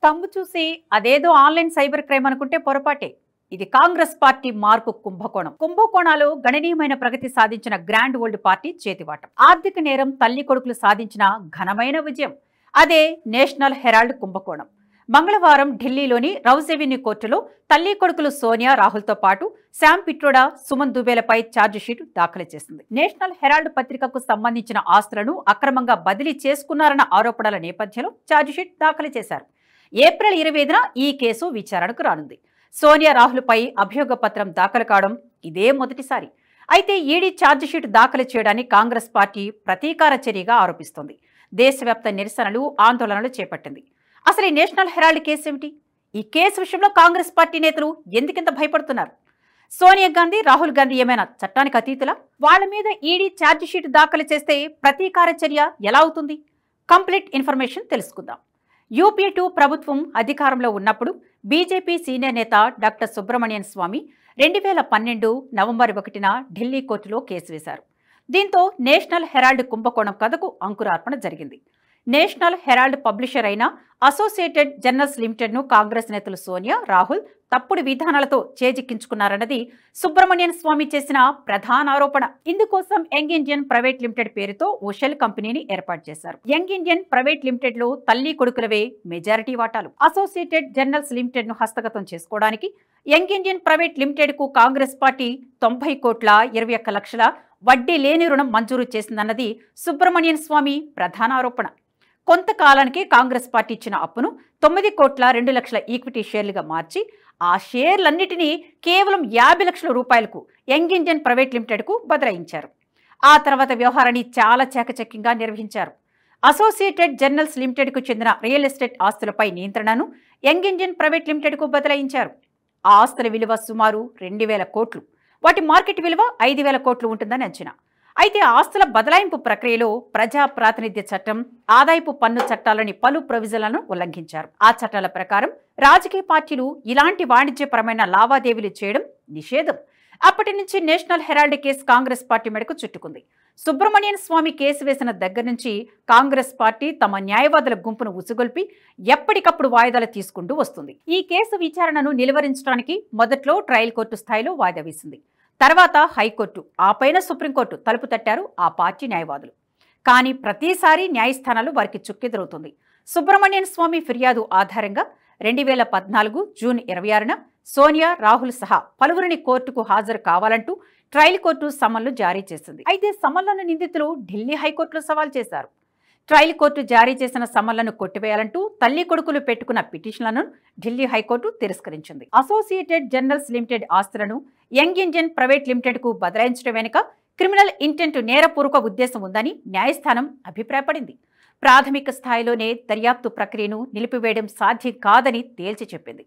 తమ్ము చూసి అదేదో online cyber crime అనుకుంటే పొరపాటే. ఇది కాంగ్రెస్ పార్టీ మార్పు కుంభకోణం. కుంభకోణాలు గణనీయమైన ప్రగతి సాధించిన గ్రాండ్ ఓల్డ్ పార్టీ చేతివాటం. ఆర్థిక నేరం తల్లి కొడుకులు సాధించిన ఘనమైన విజయం. అదే నేషనల్ హెరాల్డ్ కుంభకోణం. మంగళవారం ఢిల్లీలోని రౌజ్ ఎవెన్యూ కోర్టులో తల్లి కొడుకులు సోనియా రాహుల్తో పాటు శామ్ పిట్రోడా, సుమన్ దుబేలపై ఛార్జిషీట్ దాఖలు చేసింది. నేషనల్ హెరాల్డ్ పత్రికకు సంబంధించిన ఆస్తులను అక్రమంగా బదిలీ చేసుకున్నారన్న ఆరోపణల నేపథ్యంలో ఛార్జిషీట్ దాఖలు చేశారు. ఏప్రిల్ 25న ఈ కేసు విచారణకు రానుంది. సోనియా రాహుల్పై అభియోగ పత్రం దాఖలు కావడం ఇదే మొదటిసారి. అయితే ఈడీ ఛార్జిషీట్ దాఖలు చేయడాన్ని కాంగ్రెస్ పార్టీ ప్రతీకార చర్యగా ఆరోపిస్తోంది. దేశవ్యాప్త నిరసనలు, ఆందోళనలు చేపట్టింది. అసలు ఈ నేషనల్ హెరాల్డ్ కేసు ఏమిటి? ఈ కేసు విషయంలో కాంగ్రెస్ పార్టీ నేతలు ఎందుకింత భయపడుతున్నారు? సోనియా గాంధీ, రాహుల్ గాంధీ ఏమైనా చట్టానికి అతీతులా? వాళ్ల మీద ఈడీ ఛార్జిషీట్ దాఖలు చేస్తే ప్రతీకార చర్య ఎలా అవుతుంది? కంప్లీట్ ఇన్ఫర్మేషన్ తెలుసుకుందాం. యూపీఏ 2 ప్రభుత్వం అధికారంలో ఉన్నప్పుడు బీజేపీ సీనియర్ నేత డాక్టర్ సుబ్రమణ్యన్ స్వామి 2012 నవంబర్ 1న ఢిల్లీ కోర్టులో కేసు వేశారు. దీంతో నేషనల్ హెరాల్డ్ కుంభకోణం కథకు అంకురార్పణ జరిగింది. నేషనల్ హెరాల్డ్ పబ్లిషర్ అయిన అసోసియేటెడ్ జర్నల్స్ లిమిటెడ్ను కాంగ్రెస్ నేతలు సోనియా, రాహుల్ తప్పుడు విధానాలతో చేజిక్కించుకున్నారన్నది సుబ్రమణ్యన్ స్వామి చేసిన ప్రధాన ఆరోపణ. ఇందుకోసం యంగ్ ఇండియన్ ప్రైవేట్ లిమిటెడ్ పేరుతో ఓ షెల్ కంపెనీని ఏర్పాటు చేశారు. యంగ్ ఇండియన్ ప్రైవేట్ లిమిటెడ్ లో తల్లి కొడుకులవే మెజారిటీ వాటాలు. అసోసియేటెడ్ జర్నల్స్ లిమిటెడ్ ను హస్తగతం చేసుకోవడానికి యంగ్ ఇండియన్ ప్రైవేట్ లిమిటెడ్ కు కాంగ్రెస్ పార్టీ 90,21 లక్షల వడ్డీ లేని రుణం మంజూరు చేసిందన్నది సుబ్రమణ్యన్ స్వామి ప్రధాన ఆరోపణ. కొంతకాలానికి కాంగ్రెస్ పార్టీ ఇచ్చిన అప్పును 9,02 లక్షల ఈక్విటీ షేర్లుగా మార్చి ఆ షేర్లన్నిటినీ కేవలం 50 లక్షల రూపాయలకు యంగ్ ఇండియన్ ప్రైవేట్ లిమిటెడ్కు బదలాయించారు. ఆ తర్వాత వ్యవహారాన్ని చాలా చాకచక్యంగా నిర్వహించారు. అసోసియేటెడ్ జర్నల్స్ లిమిటెడ్కు చెందిన రియల్ ఎస్టేట్ ఆస్తులపై నియంత్రణను యంగ్ ఇండియన్ ప్రైవేట్ లిమిటెడ్కు బదలాయించారు. ఆ ఆస్తుల విలువ సుమారు 2,000 కోట్లు. వాటి మార్కెట్ విలువ 5,000 కోట్లు ఉంటుందని అంచనా. అయితే ఆస్తుల బదలాయింపు ప్రక్రియలో ప్రజా ప్రాతినిధ్య చట్టం, ఆదాయపు పన్ను చట్టాలని పలు ప్రొవిజన్లను ఉల్లంఘించారు. ఆ చట్టాల ప్రకారం రాజకీయ పార్టీలు ఇలాంటి వాణిజ్యపరమైన లావాదేవీలు చేయడం నిషేధం. అప్పటి నుంచి నేషనల్ హెరాల్డ్ కేసు కాంగ్రెస్ పార్టీ మెడకు చుట్టుకుంది. సుబ్రమణ్యన్ స్వామి కేసు వేసిన దగ్గర నుంచి కాంగ్రెస్ పార్టీ తమ న్యాయవాదుల గుంపును ఉసుగొల్పి ఎప్పటికప్పుడు వాయిదాలు తీసుకుంటూ వస్తుంది. ఈ కేసు విచారణను నిలువరించడానికి మొదట్లో ట్రయల్ కోర్టు స్థాయిలో వాయిదా వేసింది. తర్వాత హైకోర్టు, ఆపైన సుప్రీంకోర్టు తలుపు తట్టారు ఆ పార్టీ న్యాయవాదులు. కానీ ప్రతిసారి న్యాయస్థానాలు వారికి చుక్కెదురవుతుంది. సుబ్రమణ్యన్ స్వామి ఫిర్యాదు ఆధారంగా 2014 జూన్ 26న సోనియా, రాహుల్ సహా పలువురిని కోర్టుకు హాజరు కావాలంటూ ట్రయల్ కోర్టు సమన్లు జారీ చేసింది. అయితే సమన్లను నిందితులు ఢిల్లీ హైకోర్టులో సవాల్ చేశారు. ట్రయల్ కోర్టు జారీ చేసిన సమన్లను కొట్టివేయాలంటూ తల్లి కొడుకులు పెట్టుకున్న పిటిషన్లను ఢిల్లీ హైకోర్టు తిరస్కరించింది. అసోసియేటెడ్ జర్నల్స్ లిమిటెడ్ ఆస్తులను యంగ్ ఇండియన్ ప్రైవేట్ లిమిటెడ్కు బదలాయించడం వెనుక క్రిమినల్ ఇంటెంట్, నేరపూర్వక ఉద్దేశం ఉందని న్యాయస్థానం అభిప్రాయపడింది. ప్రాథమిక స్థాయిలోనే దర్యాప్తు ప్రక్రియను నిలిపివేయడం సాధ్యం కాదని తేల్చి చెప్పింది.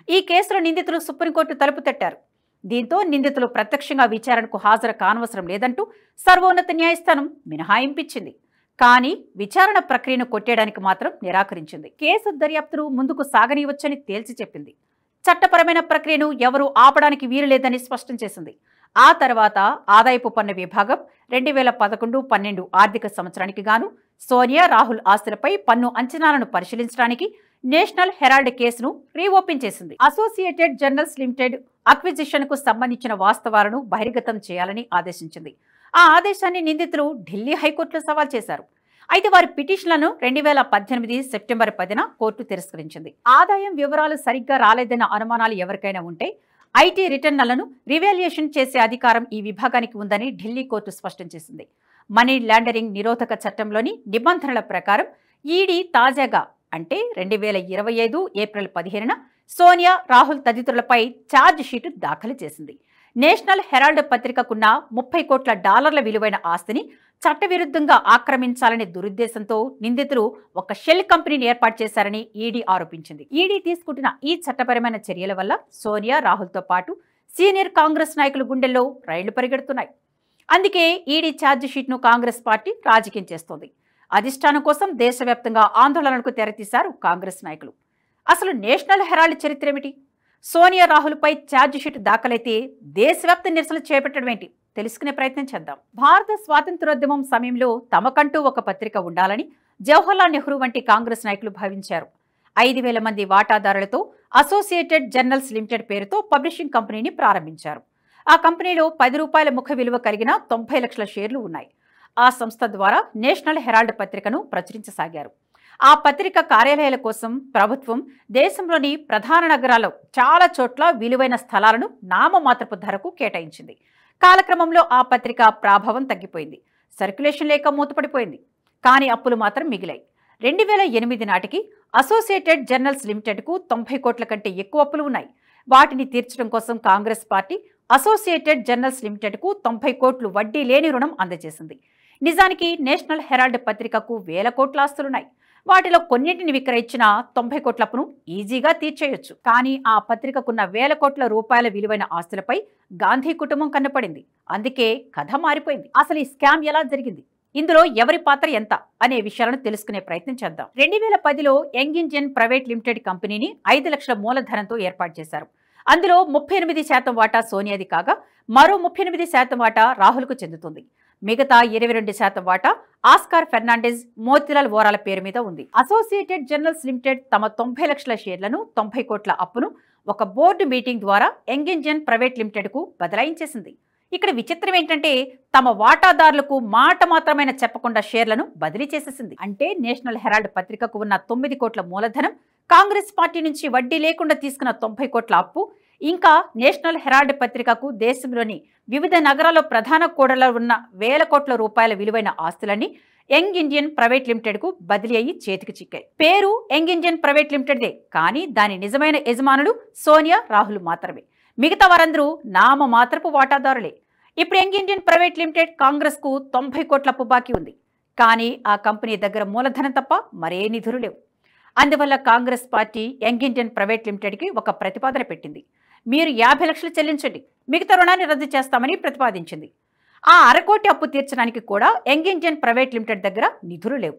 ఈ కేసులో నిందితులు సుప్రీంకోర్టు తలుపు తట్టారు. దీంతో నిందితులు ప్రత్యక్షంగా విచారణకు హాజరు కానవసరం లేదంటూ సర్వోన్నత న్యాయస్థానం మినహాయింపించింది. కానీ విచారణ ప్రక్రియను కొట్టేయడానికి మాత్రం నిరాకరించింది. కేసు దర్యాప్తును ముందుకు సాగనీయవచ్చని తేల్చి చెప్పింది. చట్టపరమైన ప్రక్రియను ఎవరూ ఆపడానికి వీలు లేదని స్పష్టం చేసింది. ఆ తర్వాత ఆదాయపు పన్ను విభాగం 2011-12 ఆర్థిక సంవత్సరానికి గాను సోనియా, రాహుల్ ఆస్తులపై పన్ను అంచనాలను పరిశీలించడానికి నేషనల్ హెరాల్డ్ కేసును రీఓపెన్ చేసింది. అసోసియేటెడ్ జర్నల్స్ లిమిటెడ్ అక్విజిషన్ కు సంబంధించిన వాస్తవాలను బహిర్గతం చేయాలని ఆదేశించింది. ఆ ఆదేశాన్ని నిందితులు ఢిల్లీ హైకోర్టులో సవాల్ చేశారు. అయితే వారి పిటిషన్లను 2018 సెప్టెంబర్ 10న కోర్టు తిరస్కరించింది. ఆదాయం వివరాలు సరిగ్గా రాలేదన్న అనుమానాలు ఎవరికైనా ఉంటే ఐటీ రిటర్న్లను రివాల్యుయేషన్ చేసే అధికారం ఈ విభాగానికి ఉందని ఢిల్లీ కోర్టు స్పష్టం చేసింది. మనీ లాండరింగ్ నిరోధక చట్టంలోని నిబంధనల ప్రకారం ఈడీ తాజాగా అంటే 2025 ఏప్రిల్ 15న సోనియా, రాహుల్ తదితరులపై ఛార్జ్ షీట్ దాఖలు చేసింది. నేషనల్ హెరాల్డ్ పత్రికకున్న $30 కోట్ల విలువైన ఆస్తిని చట్టవిరుద్ధంగా ఆక్రమించాలనే దురుద్దేశంతో నిందితులు ఒక షెల్ కంపెనీని ఏర్పాటు చేశారని ఈడీ ఆరోపించింది. ఈడీ తీసుకుంటున్న ఈ చట్టపరమైన చర్యల వల్ల సోనియా, రాహుల్తో పాటు సీనియర్ కాంగ్రెస్ నాయకుల గుండెల్లో రైళ్లు పరిగెడుతున్నాయి. అందుకే ఈడీ ఛార్జ్ షీట్ను కాంగ్రెస్ పార్టీ రాజకీయం చేస్తోంది. అధిష్టానం కోసం దేశవ్యాప్తంగా ఆందోళనలకు తెరతీశారు కాంగ్రెస్ నాయకులు. అసలు నేషనల్ హెరాల్డ్ చరిత్ర ఏమిటి? సోనియా, రాహుల్పై ఛార్జిషీట్ దాఖలైతే దేశవ్యాప్త నిరసనలు చేపట్టడం ఏంటి తెలుసుకునే ప్రయత్నం చేద్దాం. భారత స్వాతంత్రోద్యమం సమయంలో తమకంటూ ఒక పత్రిక ఉండాలని జవహర్లాల్ నెహ్రూ వంటి కాంగ్రెస్ నాయకులు భావించారు. 5,000 మంది వాటాదారులతో అసోసియేటెడ్ జర్నల్స్ లిమిటెడ్ పేరుతో పబ్లిషింగ్ కంపెనీని ప్రారంభించారు. ఆ కంపెనీలో ₹10 ముఖ విలువ కలిగిన 90 లక్షల షేర్లు ఉన్నాయి. ఆ సంస్థ ద్వారా నేషనల్ హెరాల్డ్ పత్రికను ప్రచురించసాగారు. ఆ పత్రిక కార్యాలయాల కోసం ప్రభుత్వం దేశంలోని ప్రధాన నగరాల్లో చాలా చోట్ల విలువైన స్థలాలను నామమాత్రపు ధరకు కేటాయించింది. కాలక్రమంలో ఆ పత్రిక ప్రాభావం తగ్గిపోయింది. సర్క్యులేషన్ లేక మూతపడిపోయింది. కానీ అప్పులు మాత్రం మిగిలాయి. 2008 నాటికి అసోసియేటెడ్ జర్నల్స్ లిమిటెడ్కు 90 కోట్ల కంటే ఎక్కువ అప్పులు ఉన్నాయి. వాటిని తీర్చడం కోసం కాంగ్రెస్ పార్టీ అసోసియేటెడ్ జర్నల్స్ లిమిటెడ్కు 90 కోట్లు వడ్డీ లేని రుణం అందజేసింది. నిజానికి నేషనల్ హెరాల్డ్ పత్రికకు 1000 కోట్ల ఆస్తులున్నాయి. వాటిలో కొన్నింటిని విక్రయించిన 90 కోట్ల అప్పును ఈజీగా తీర్చేయొచ్చు. కానీ ఆ పత్రికకున్న 1000 కోట్ల రూపాయల విలువైన ఆస్తులపై గాంధీ కుటుంబం కన్నపడింది. అందుకే కథ మారిపోయింది. అసలు ఈ స్కామ్ ఎలా జరిగింది, ఇందులో ఎవరి పాత్ర ఎంత అనే విషయాలను తెలుసుకునే ప్రయత్నం చేద్దాం. 2010లో యంగ్ ఇండియన్ ప్రైవేట్ లిమిటెడ్ కంపెనీని 5 లక్షల మూలధనంతో ఏర్పాటు చేశారు. అందులో 38% వాటా సోనియాది కాగా మరో 38% వాటా రాహుల్కు చెందుతుంది. మిగతా 22% వాటా ఆస్కార్ ఫెర్నాండెజ్, మోతిలాల్ వోరాల పేరు మీద ఉంది. అసోసియేటెడ్ జర్నల్స్ లిమిటెడ్ తమ 90 లక్షల షేర్లను 90 కోట్ల అప్పును ఒక బోర్డు మీటింగ్ ద్వారా యంగ్ ఇండియన్ ప్రైవేట్ లిమిటెడ్కు బదలాయించేసింది. ఇక్కడ విచిత్రం ఏంటంటే తమ వాటాదారులకు మాట మాత్రమైన చెప్పకుండా షేర్లను బదిలీ చేసేసింది. అంటే నేషనల్ హెరాల్డ్ పత్రికకు ఉన్న 9 కోట్ల మూలధనం, కాంగ్రెస్ పార్టీ నుంచి వడ్డీ లేకుండా తీసుకున్న 90 కోట్ల అప్పు, ఇంకా నేషనల్ హెరాల్డ్ పత్రికకు దేశంలోని వివిధ నగరాల్లో ప్రధాన కూడళ్లలో ఉన్న 1000 కోట్ల రూపాయల విలువైన ఆస్తులన్నీ యంగ్ ఇండియన్ ప్రైవేట్ లిమిటెడ్కు బదిలీ అయ్యి చేతికి చిక్కాయి. పేరు యంగ్ ఇండియన్ ప్రైవేట్ లిమిటెడ్దే, కానీ దాని నిజమైన యజమానులు సోనియా, రాహుల్ మాత్రమే. మిగతా వారందరూ నామమాత్రపు వాటాదారులే. ఇప్పుడు యంగ్ ఇండియన్ ప్రైవేట్ లిమిటెడ్ కాంగ్రెస్కు 90 కోట్ల అప్పు బాకీ ఉంది. కానీ ఆ కంపెనీ దగ్గర మూలధనం తప్ప మరే నిధులు లేవు. అందువల్ల Congress party young Indian private లిమిటెడ్కి ఒక ప్రతిపాదన పెట్టింది. మీరు 50 లక్షలు చెల్లించండి, మిగతా రుణాన్ని రద్దు చేస్తామని ప్రతిపాదించింది. ఆ 1/2 కోటి అప్పు తీర్చడానికి కూడా యంగ్ ఇండియన్ ప్రైవేట్ లిమిటెడ్ దగ్గర నిధులు లేవు.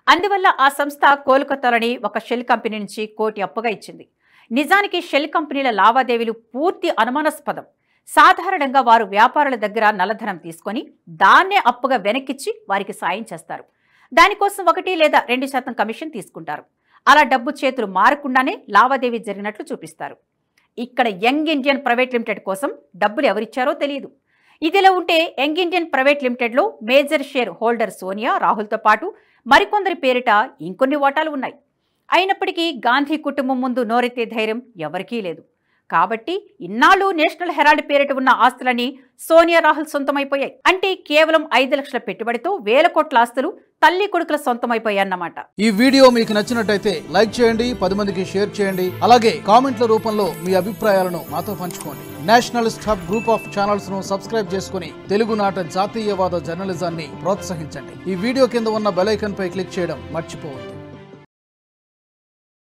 అందువల్ల ఆ సంస్థ కోల్కతాలోని ఒక షెల్ కంపెనీ నుంచి 1 కోటి అప్పుగా ఇచ్చింది. నిజానికి షెల్ కంపెనీల లావాదేవీలు పూర్తి అనుమానాస్పదం. సాధారణంగా వారు వ్యాపారుల దగ్గర నల్లధనం తీసుకొని దాన్నే అప్పుగా వెనక్కిచ్చి వారికి సాయం చేస్తారు. దానికోసం 1 లేదా 2% కమిషన్ తీసుకుంటారు. అలా డబ్బు చేతులు మారకుండానే లావాదేవీ జరిగినట్లు చూపిస్తారు. ఇక్కడ యంగ్ ఇండియన్ ప్రైవేట్ లిమిటెడ్ కోసం డబ్బులు ఎవరిచ్చారో తెలియదు. ఇదిలా ఉంటే యంగ్ ఇండియన్ ప్రైవేట్ లిమిటెడ్లో మేజర్ షేర్ హోల్డర్ సోనియా, రాహుల్తో పాటు మరికొందరి పేరిట ఇంకొన్ని వాటాలు ఉన్నాయి. అయినప్పటికీ గాంధీ కుటుంబం ముందు నోరెత్తే ధైర్యం ఎవరికీ లేదు. కాబట్టి ఇన్నాళ్ళు నేషనల్ హెరాల్డ్ పేరిట ఉన్న ఆస్తులని సోనియా, రాహుల్ సొంతమైపోయాయి. అంటే కేవలం 5 లక్షల పెట్టుబడితో 1000 కోట్ల ఆస్తులు తల్లి కొడుకుల సొంతమైపోయాయన్నమాట. ఈ వీడియో మీకు నచ్చినట్టయితే లైక్ చేయండి, 10 మందికి షేర్ చేయండి. అలాగే కామెంట్ల రూపంలో మీ అభిప్రాయాలను మాతో పంచుకోండి. Nationalist hub group of channels ను సబ్స్క్రైబ్ చేసుకుని తెలుగునాట జాతీయవాద జర్నలిజాన్ని ప్రోత్సహించండి. ఈ వీడియో కింద ఉన్న బెల్ ఐకాన్ పై క్లిక్ చేయడం మర్చిపోవద్దు.